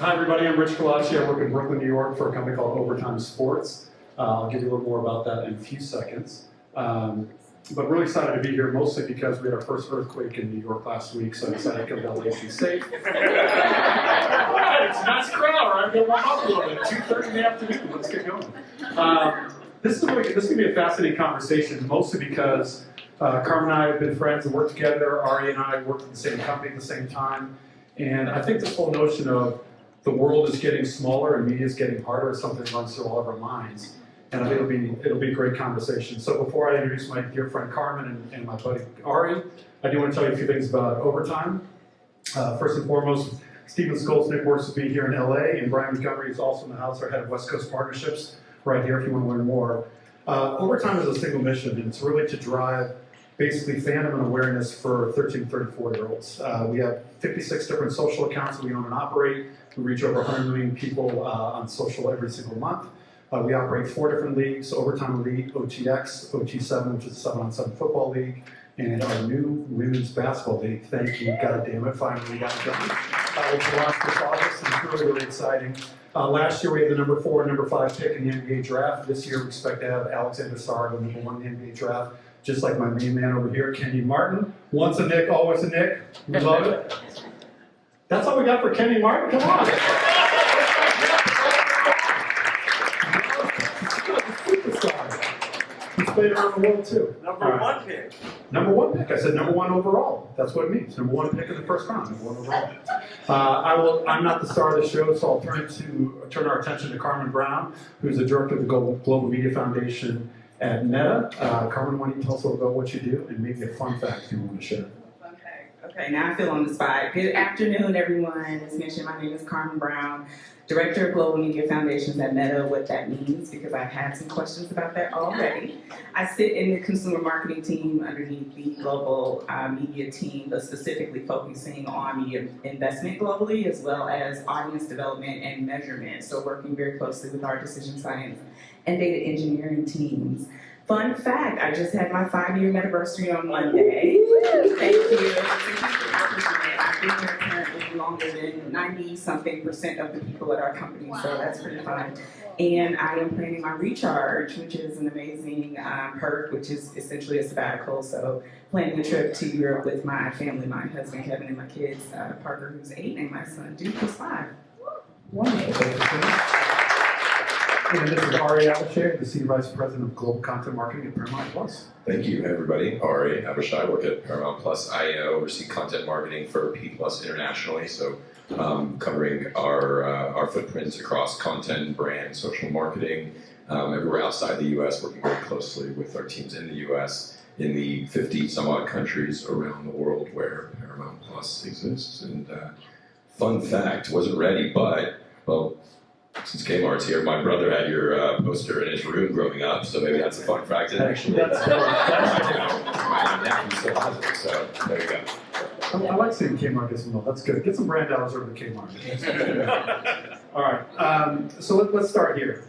Hi everybody, I'm Rich Calacci. I work in Brooklyn, New York for a company called Overtime Sports. I'll give you a little more about that in a few seconds. But really excited to be here, mostly because we had our first earthquake in New York last week, so I'm excited to come down to be safe. It's a nice crowd, right? We'll warm up a little bit. 2:30 in the afternoon. Let's get going. This is going to be a fascinating conversation, mostly because Carmen and I have been friends and worked together. Ari and I worked at the same company at the same time. And I think this whole notion of the world is getting smaller and media is getting harder is something that runs through all of our minds. And I think it'll be a great conversation. So before I introduce my dear friend Carmen and my buddy Ari, I do want to tell you a few things about Overtime. First and foremost, Stephen Skolsnick works with me here in LA, and Brian Montgomery is also in the house, our head of West Coast Partnerships, right here if you want to learn more. Overtime is a single mission, and it's really to drive basically fandom and awareness for 13 to 34-year-olds. We have 56 different social accounts that we own and operate. We reach over 100 million people on social every single month. We operate 4 different leagues: Overtime Elite, OTX, OT7, which is a 7-on-7 football league, and our new women's basketball league. Thank you, God damn it, finally we got it done. Which launched this August, and it's really, really exciting. Last year we had the number 4 and number 5 pick in the NBA draft. This year we expect to have Alexander Sarr, the number 1 in the NBA draft, just like my main man over here, Kenny Martin. Once a Nick, always a Nick. We love it. That's all we got for Kenny Martin? Come on. He's played around the world too. Number 1 pick. Number 1 pick. I said number 1 overall. That's what it means. Number 1 pick in the first round. Number 1 overall. I'm not the star of the show, so I'll turn our attention to Carmen Brown, who's the director of the Global Media Foundation at Meta. Carmen, why don't you tell us a little about what you do and maybe a fun fact you want to share? Okay, now I feel on the spot. Good afternoon, everyone. As mentioned, my name is Carmen Brown, Director of Global Media Foundations at Meta, what that means, because I've had some questions about that already. I sit in the consumer marketing team underneath the global media team, but specifically focusing on media investment globally, as well as audience development and measurement. So working very closely with our decision science and data engineering teams. Fun fact, I just had my 5-year anniversary on Monday. Thank you. I've been here currently longer than 90-something% of the people at our company, so that's pretty fun. And I am planning my recharge, which is an amazing perk, which is essentially a sabbatical. So planning a trip to Europe with my family, my husband Kevin and my kids, Parker, who's 8, and my son Duke, who's 5. Wonderful. And this is Ari Avishay, the Senior Vice President of Global Content Marketing at Paramount Plus. Thank you, everybody. Ari Avishay, I work at Paramount Plus. I oversee content marketing for P Plus internationally, so covering our footprints across content, brand, social marketing, everywhere outside the U.S., working very closely with our teams in the U.S., in the 50 some odd countries around the world where Paramount Plus exists. And fun fact, wasn't ready, but, well, since Kmart's here, my brother had your poster in his room growing up, so maybe that's a fun fact. And actually, my nephew still has it, so there you go. I like seeing Kmart get some love. That's good. Get some brand dollars over to Kmart. All right, so let's start here.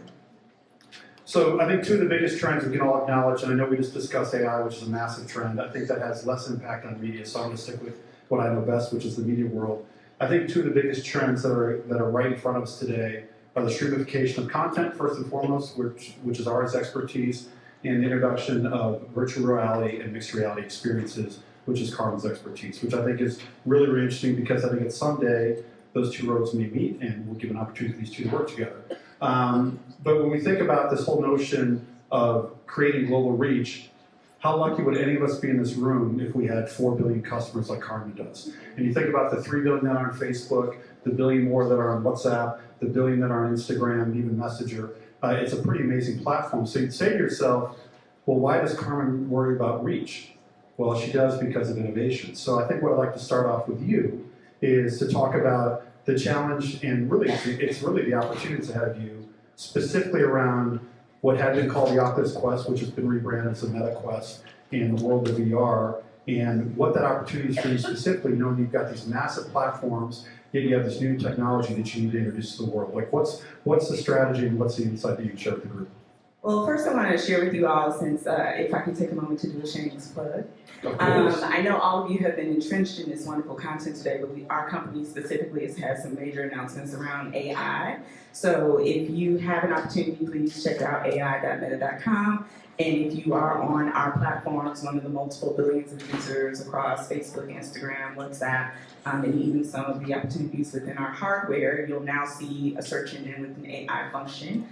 So I think 2 of the biggest trends we can all acknowledge, and I know we just discussed AI, which is a massive trend. I think that has less impact on media, so I'm going to stick with what I know best, which is the media world. I think 2 of the biggest trends that are right in front of us today are the streamification of content, first and foremost, which is Ari's expertise, and the introduction of virtual reality and mixed reality experiences, which is Carmen's expertise, which I think is really, really interesting because I think that someday those 2 roads may meet and we'll give an opportunity for these 2 to work together. But when we think about this whole notion of creating global reach, how lucky would any of us be in this room if we had 4 billion customers like Carmen does? And you think about the 3 billion that are on Facebook, the billion more that are on WhatsApp, the billion that are on Instagram, even Messenger. It's a pretty amazing platform. So you'd say to yourself, well, why does Carmen worry about reach? Well, she does because of innovation. So I think what I'd like to start off with you is to talk about the challenge, and really, it's really the opportunities ahead of you, specifically around what had been called the Oculus Quest, which has been rebranded as the Meta Quest, in the world of VR, and what that opportunity is for you specifically, knowing you've got these massive platforms, yet you have this new technology that you need to introduce to the world. Like, what's the strategy and what's the insight that you can share with the group? Well, first I want to share with you all, since if I can take a moment to do a shameless plug. Of course. I know all of you have been entrenched in this wonderful content today, but our company specifically has had some major announcements around AI. So if you have an opportunity, please check out ai.meta.com. And if you are on our platforms, one of the multiple billions of users across Facebook, Instagram, WhatsApp, and even some of the opportunities within our hardware, you'll now see a search engine with an AI function.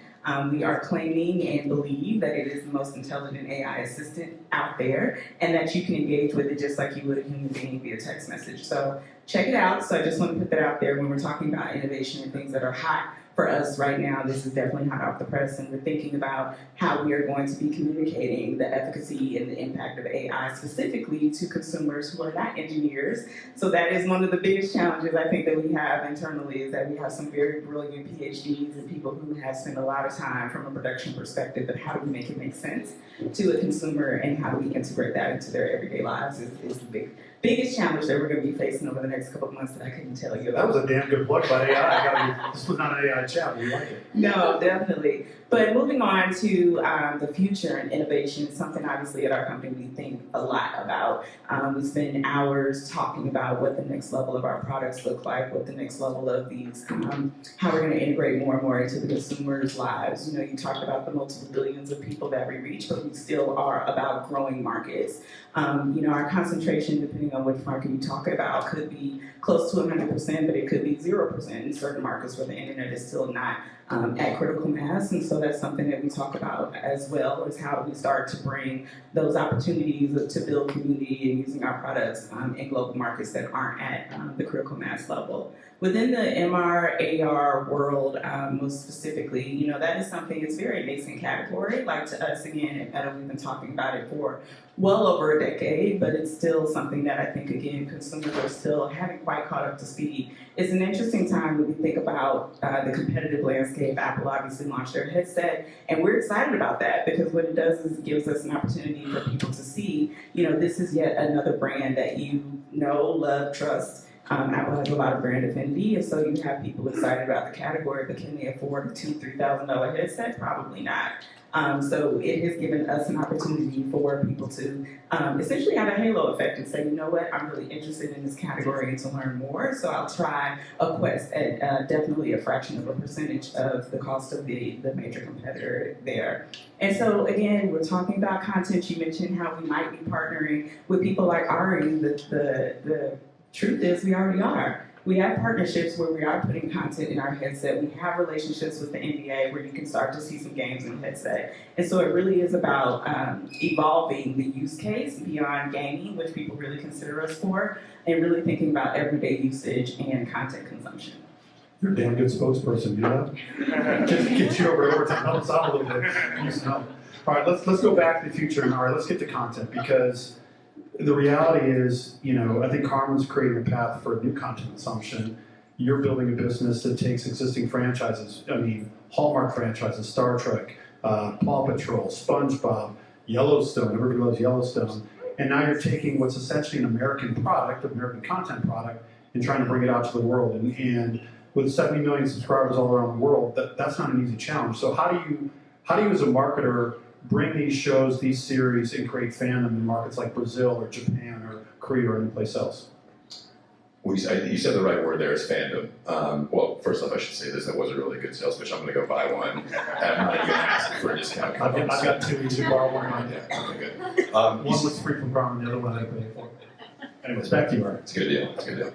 We are claiming and believe that it is the most intelligent AI assistant out there, and that you can engage with it just like you would a human being via text message. So check it out. So I just want to put that out there when we're talking about innovation and things that are hot for us right now. This is definitely hot off the press, and we're thinking about how we are going to be communicating the efficacy and the impact of AI specifically to consumers who are not engineers. So that is one of the biggest challenges I think that we have internally, is that we have some very brilliant PhDs and people who have spent a lot of time from a production perspective, but how do we make it make sense to a consumer, and how do we integrate that into their everyday lives is the biggest challenge that we're going to be facing over the next couple of months that I couldn't tell you about. That was a damn good plug by AI. This was not an AI chat. We like it. No, definitely. But moving on to the future and innovation, something obviously at our company we think a lot about. We spend hours talking about what the next level of our products look like, what the next level of these, how we're going to integrate more and more into the consumers' lives. You know, you talked about the multiple billions of people that we reach, but we still are about growing markets. You know, our concentration, depending on which market you talk about, could be close to 100%, but it could be 0% in certain markets where the internet is still not at critical mass. And so that's something that we talk about as well, is how do we start to bring those opportunities to build community and using our products in global markets that aren't at the critical mass level. Within the MR, AR world, most specifically, you know, that is something, it's a very nascent category. Like to us, again, at Meta, we've been talking about it for well over a decade, but it's still something that I think, again, consumers are still haven't quite caught up to speed. It's an interesting time when we think about the competitive landscape. Apple obviously launched their headset, and we're excited about that, because what it does is it gives us an opportunity for people to see, you know, this is yet another brand that you know, love, trust. Apple has a lot of brand affinity, and so you have people excited about the category, but can they afford a $2,000-$3,000 headset? Probably not. So it has given us an opportunity for people to essentially have a halo effect and say, you know what, I'm really interested in this category and to learn more, so I'll try a Quest at definitely a fraction of a percentage of the cost of the major competitor there. And so again, we're talking about content. You mentioned how we might be partnering with people like Ari. The truth is, we already are. We have partnerships where we are putting content in our headset. We have relationships with the NBA where you can start to see some games in the headset. And so it really is about evolving the use case beyond gaming, which people really consider us for, and really thinking about everyday usage and content consumption. You're a damn good spokesperson, you know? Just get you over to overtime, help us out a little bit. All right, let's go back to the future, and all right, let's get to content, because the reality is, you know, I think Carmen's creating a path for new content consumption. You're building a business that takes existing franchises, I mean, Hallmark franchises, Star Trek, Paw Patrol, SpongeBob, Yellowstone, everybody loves Yellowstone, and now you're taking what's essentially an American product, American content product, and trying to bring it out to the world. And with 70 million subscribers all around the world, that's not an easy challenge. So how do you as a marketer bring these shows, these series, and create fandom in markets like Brazil or Japan or Korea or anyplace else? You said the right word there, is fandom. Well, first off, I should say this, that was a really good sales pitch. I'm going to go buy one. I'm not even asking for a discount. I've got two. You should borrow one. Yeah, okay, good. One was free from Carmen, the other one I paid for. Anyways, back to you, Mark. It's a good deal. It's a good deal.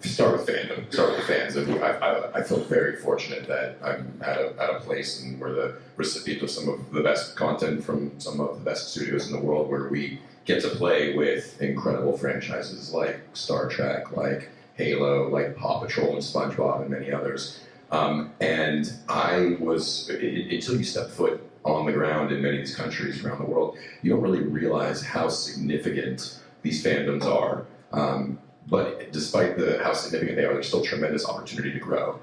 Start with fandom. Start with the fans. And I feel very fortunate that I'm at a place and we're the recipient of some of the best content from some of the best studios in the world, where we get to play with incredible franchises like Star Trek, like Halo, like Paw Patrol and SpongeBob and many others. And I was, until you step foot on the ground in many of these countries around the world, you don't really realize how significant these fandoms are. But despite how significant they are, there's still tremendous opportunity to grow.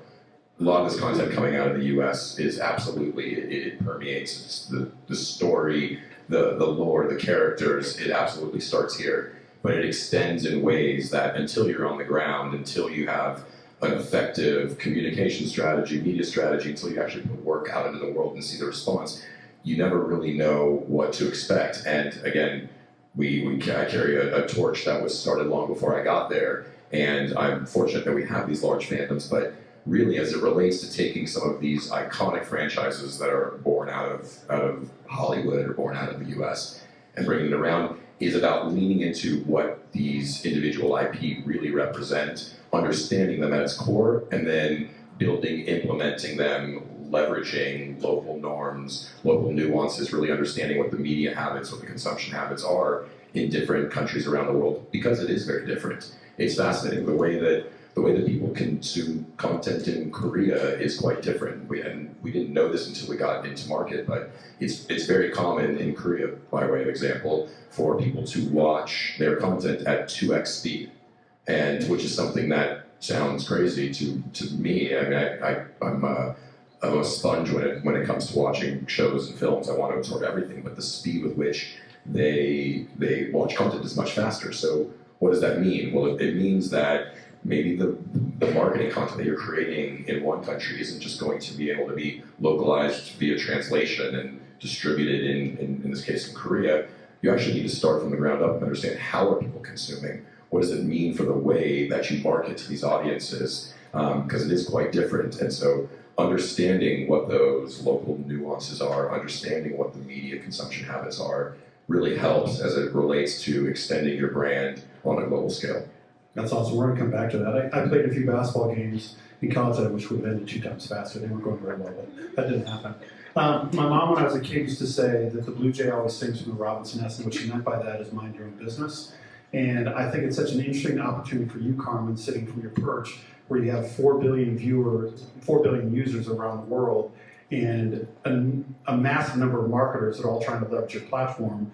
A lot of this content coming out of the US is absolutely, it permeates the story, the lore, the characters. It absolutely starts here. But it extends in ways that until you're on the ground, until you have an effective communication strategy, media strategy, until you actually put work out into the world and see the response, you never really know what to expect. And again, I carry a torch that was started long before I got there, and I'm fortunate that we have these large fandoms, but really as it relates to taking some of these iconic franchises that are born out of Hollywood or born out of the US and bringing it around is about leaning into what these individual IP really represent, understanding them at its core, and then building, implementing them, leveraging local norms, local nuances, really understanding what the media habits, what the consumption habits are in different countries around the world, because it is very different. It's fascinating. The way that people consume content in Korea is quite different. We didn't know this until we got into market, but it's very common in Korea, by way of example, for people to watch their content at 2x speed, and which is something that sounds crazy to me. I mean, I'm a sponge when it comes to watching shows and films. I want to absorb everything, but the speed with which they watch content is much faster. So what does that mean? Well, it means that maybe the marketing content that you're creating in one country isn't just going to be able to be localized via translation and distributed in this case in Korea. You actually need to start from the ground up and understand how are people consuming. What does it mean for the way that you market to these audiences? Because it is quite different. And so understanding what those local nuances are, understanding what the media consumption habits are, really helps as it relates to extending your brand on a global scale. That's awesome. We're going to come back to that. I played a few basketball games in college that I wish would have ended 2 times faster. They weren't going very well, but that didn't happen. My mom, when I was a kid, used to say that the blue jay always sings from the robin's nest, and what she meant by that is mind your own business. And I think it's such an interesting opportunity for you, Carmen, sitting from your perch, where you have 4 billion users around the world, and a massive number of marketers that are all trying to leverage your platform.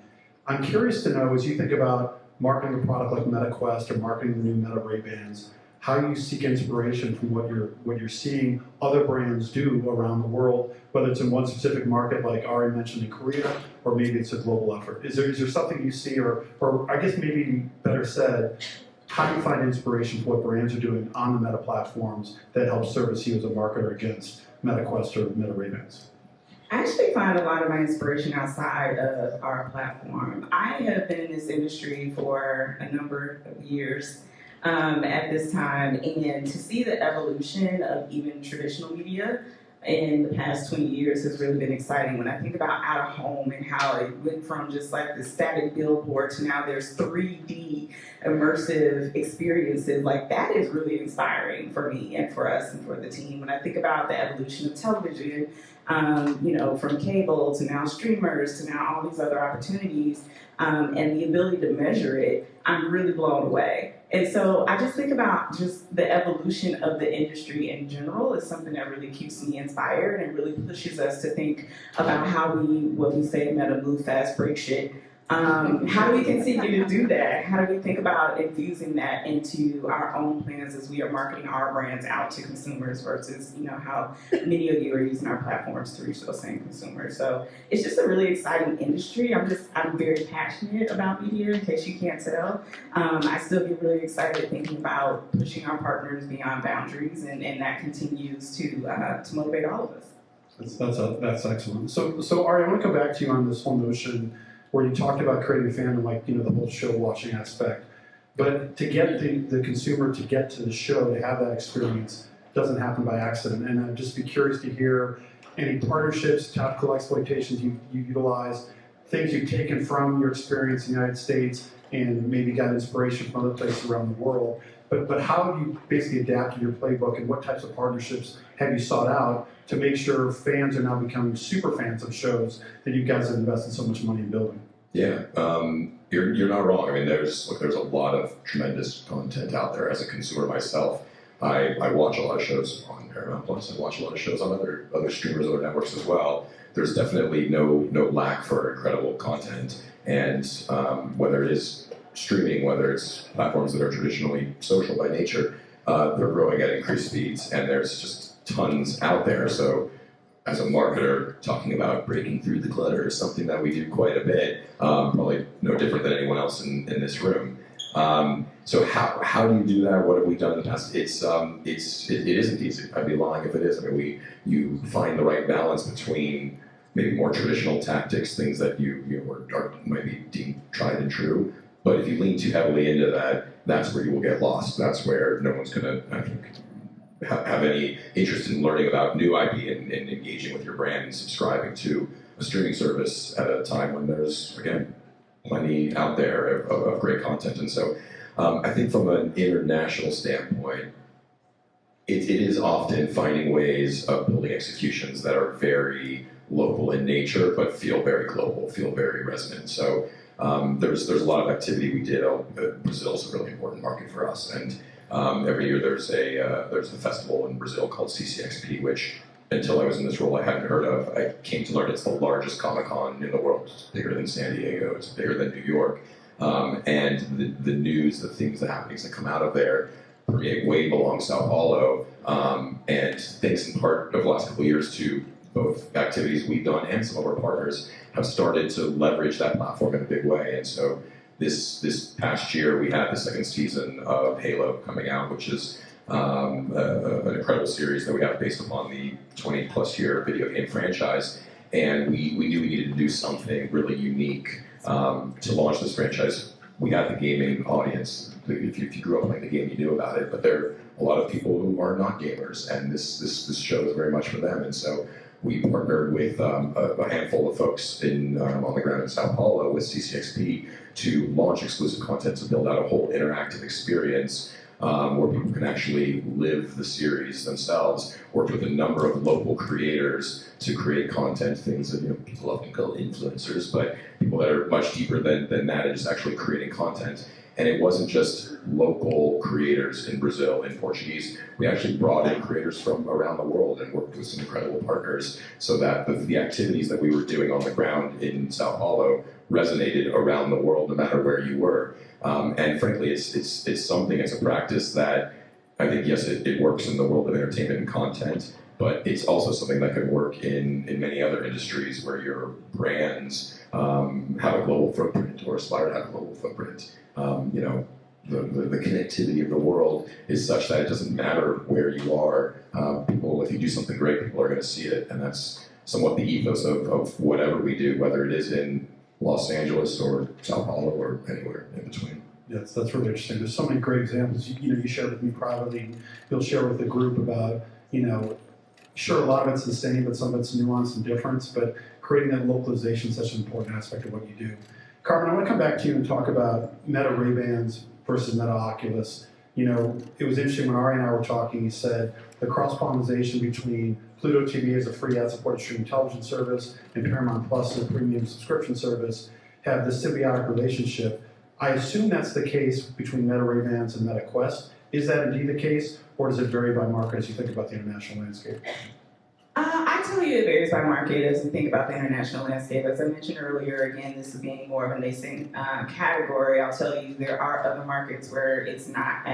I'm curious to know, as you think about marketing a product like MetaQuest or marketing the new Meta Ray-Bans, how you seek inspiration from what you're seeing other brands do around the world, whether it's in one specific market like Ari mentioned in Korea, or maybe it's a global effort. Is there something you see, or I guess maybe better said, how do you find inspiration for what brands are doing on the Meta platforms that help service you as a marketer against MetaQuest or Meta Ray-Bans? I actually find a lot of my inspiration outside of our platform. I have been in this industry for a number of years at this time, and to see the evolution of even traditional media in the past 20 years has really been exciting. When I think about out of home and how it went from just like the static billboard to now there's 3D immersive experiences, like that is really inspiring for me and for us and for the team. When I think about the evolution of television, from cable to now streamers to now all these other opportunities, and the ability to measure it, I'm really blown away. And so I just think about just the evolution of the industry in general is something that really keeps me inspired and really pushes us to think about how what we say, Meta, move fast, break shit. How do we continue to do that? How do we think about infusing that into our own plans as we are marketing our brands out to consumers versus, how many of you are using our platforms to reach those same consumers? So it's just a really exciting industry. I'm very passionate about media, in case you can't tell. I still get really excited thinking about pushing our partners beyond boundaries, and that continues to motivate all of us. That's excellent. So Ari, I want to come back to you on this whole notion where you talked about creating a fandom, like the whole show watching aspect. But to get the consumer to get to the show, to have that experience, doesn't happen by accident. And I'd just be curious to hear any partnerships, tactical exploitations you utilize, things you've taken from your experience in the United States and maybe got inspiration from other places around the world. But how have you basically adapted your playbook, and what types of partnerships have you sought out to make sure fans are now becoming super fans of shows that you guys have invested so much money in building? Yeah, you're not wrong. I mean, there's a lot of tremendous content out there. As a consumer myself, I watch a lot of shows on Paramount Plus. I watch a lot of shows on other streamers, other networks as well. There's definitely no lack for incredible content, and whether it is streaming, whether it's platforms that are traditionally social by nature, they're growing at increased speeds, and there's just tons out there. So as a marketer, talking about breaking through the clutter is something that we do quite a bit, probably no different than anyone else in this room. So how do you do that? What have we done in the past? It isn't easy. I'd be lying if it is. I mean, you find the right balance between maybe more traditional tactics, things that might be deemed tried and true. But if you lean too heavily into that, that's where you will get lost. That's where no one's going to, I think, have any interest in learning about new IP and engaging with your brand and subscribing to a streaming service at a time when there's, again, plenty out there of great content. And so I think from an international standpoint, it is often finding ways of building executions that are very local in nature, but feel very global, feel very resonant. So there's a lot of activity we did. Brazil's a really important market for us, and every year there's a festival in Brazil called CCXP, which until I was in this role I hadn't heard of. I came to learn it's the largest Comic-Con in the world. It's bigger than San Diego. It's bigger than New York. And the news, the things, the happenings that come out of there permeate way along Sao Paulo. And thanks in part over the last couple of years to both activities we've done and some of our partners have started to leverage that platform in a big way. And so this past year we had the second season of Halo coming out, which is an incredible series that we have based upon the 20-plus year video game franchise. And we knew we needed to do something really unique to launch this franchise. We got the gaming audience. If you grew up playing the game, you knew about it. But there are a lot of people who are not gamers, and this show is very much for them. And so we partnered with a handful of folks on the ground in Sao Paulo with CCXP to launch exclusive content to build out a whole interactive experience where people can actually live the series themselves. Worked with a number of local creators to create content, things that people often call influencers, but people that are much deeper than that and just actually creating content. And it wasn't just local creators in Brazil, in Portuguese. We actually brought in creators from around the world and worked with some incredible partners so that the activities that we were doing on the ground in Sao Paulo resonated around the world, no matter where you were. And frankly, it's something, it's a practice that I think, yes, it works in the world of entertainment and content, but it's also something that can work in many other industries where your brands have a global footprint or aspire to have a global footprint. The connectivity of the world is such that it doesn't matter where you are. If you do something great, people are going to see it, and that's somewhat the ethos of whatever we do, whether it is in Los Angeles or Sao Paulo or anywhere in between. Yes, that's really interesting. There's so many great examples. You shared with me privately. You'll share with the group about, sure, a lot of it's the same, but some of it's nuance and difference. But creating that localization is such an important aspect of what you do. Carmen, I want to come back to you and talk about Meta Ray-Bans versus Meta Oculus. It was interesting when Ari and I were talking. He said the cross-pollination between Pluto TV as a free ad-supported streaming television service and Paramount Plus as a premium subscription service have this symbiotic relationship. I assume that's the case between Meta Ray-Bans and Meta Quest. Is that indeed the case, or does it vary by market as you think about the international landscape? I tell you it varies by market as we think about the international landscape. As I mentioned earlier, again, this is being more of a nascent category. I'll tell you there are other markets where it's not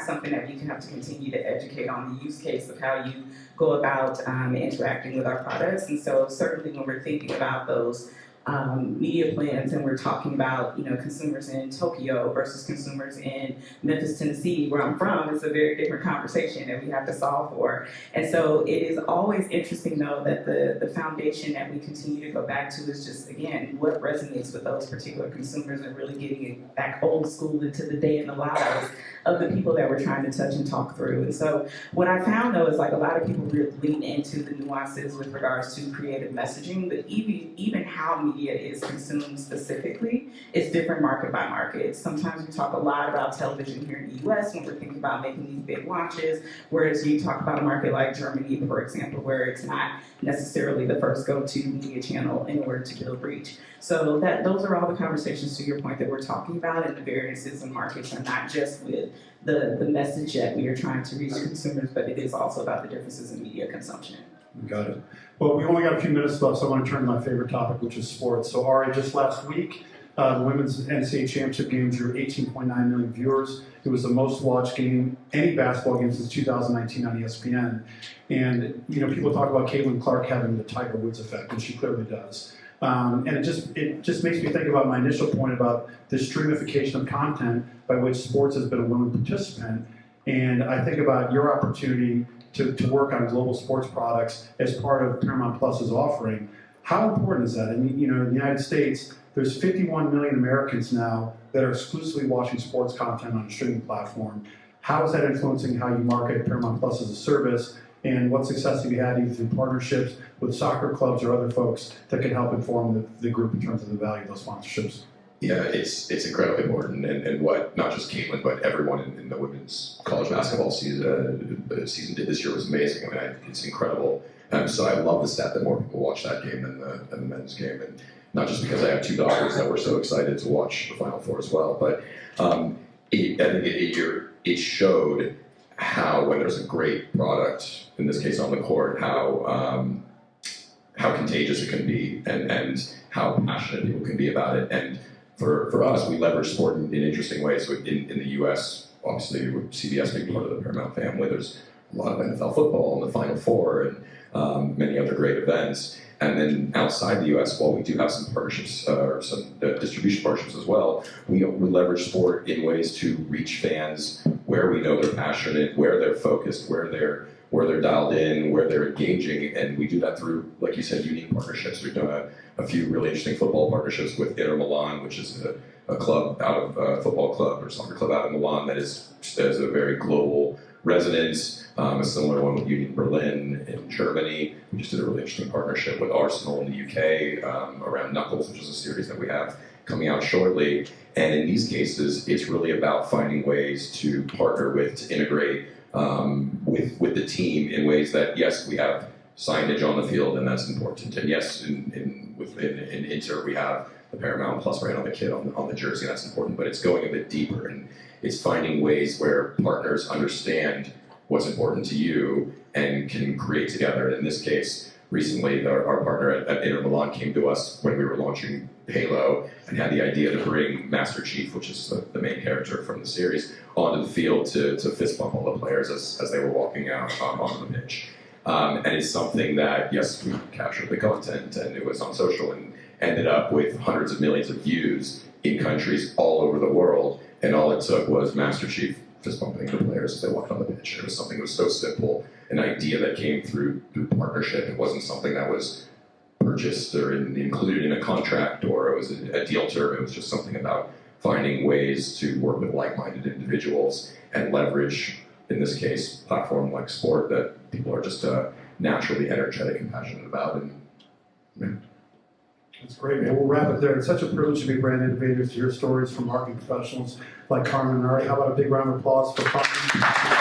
something that we can have to continue to educate on the use case of how you go about interacting with our products. And so certainly when we're thinking about those media plans and we're talking about consumers in Tokyo versus consumers in Memphis, Tennessee, where I'm from, it's a very different conversation that we have to solve for. And so it is always interesting though that the foundation that we continue to go back to is just, again, what resonates with those particular consumers and really getting it back old school into the day in the lives of the people that we're trying to touch and talk through. And so what I found though is like a lot of people really lean into the nuances with regards to creative messaging, but even how media is consumed specifically is different market by market. Sometimes we talk a lot about television here in the US when we're thinking about making these big launches, whereas you talk about a market like Germany, for example, where it's not necessarily the first go-to media channel in order to build reach. So those are all the conversations, to your point, that we're talking about, and the variances in markets are not just with the message that we are trying to reach consumers, but it is also about the differences in media consumption. Got it. Well, we only got a few minutes left, so I want to turn to my favorite topic, which is sports. So, Ari, just last week, the women's NCAA championship game drew 18.9 million viewers. It was the most watched game, any basketball game since 2019 on ESPN. And people talk about Caitlin Clark having the Tiger Woods effect, and she clearly does. And it just makes me think about my initial point about the streamification of content by which sports has been a willing participant. And I think about your opportunity to work on global sports products as part of Paramount Plus's offering. How important is that? I mean, in the United States, there's 51 million Americans now that are exclusively watching sports content on a streaming platform. How is that influencing how you market Paramount Plus as a service? And what success have you had either through partnerships with soccer clubs or other folks that can help inform the group in terms of the value of those sponsorships? Yeah, it's incredibly important, and what not just Caitlin, but everyone in the women's college basketball season did this year was amazing. I mean, it's incredible. So I love the stat that more people watch that game than the men's game, and not just because I have two daughters that were so excited to watch the Final Four as well, but I think it showed how when there's a great product, in this case on the court, how contagious it can be, and how passionate people can be about it. And for us, we leverage sport in interesting ways. In the U.S., obviously, with CBS being part of the Paramount family, there's a lot of NFL football and the Final Four and many other great events. And then outside the U.S., while we do have some partnerships or some distribution partnerships as well, we leverage sport in ways to reach fans where we know they're passionate, where they're focused, where they're dialed in, where they're engaging, and we do that through, like you said, unique partnerships. We've done a few really interesting football partnerships with Inter Milan, which is a club out of a football club or soccer club out of Milan that has a very global resonance. A similar one with Union Berlin in Germany. We just did a really interesting partnership with Arsenal in the UK around Knuckles, which is a series that we have coming out shortly. And in these cases, it's really about finding ways to partner with, to integrate with the team in ways that, yes, we have signage on the field, and that's important. And yes, in Inter, we have the Paramount Plus brand on the kit on the jersey, and that's important. But it's going a bit deeper, and it's finding ways where partners understand what's important to you and can create together. And in this case, recently, our partner at Inter Milan came to us when we were launching Halo and had the idea to bring Master Chief, which is the main character from the series, onto the field to fist bump all the players as they were walking out onto the pitch. And it's something that, yes, we captured the content and it was on social and ended up with hundreds of millions of views in countries all over the world. And all it took was Master Chief fist bumping the players as they walked on the pitch. It was something that was so simple, an idea that came through partnership. It wasn't something that was purchased or included in a contract or it was a deal term. It was just something about finding ways to work with like-minded individuals and leverage, in this case, platform like sport that people are just naturally energetic and passionate about. And yeah. That's great, man. We'll wrap it there. It's such a privilege to be brand innovators to hear stories from marketing professionals like Carmen and Ari. How about a big round of applause for Carmen?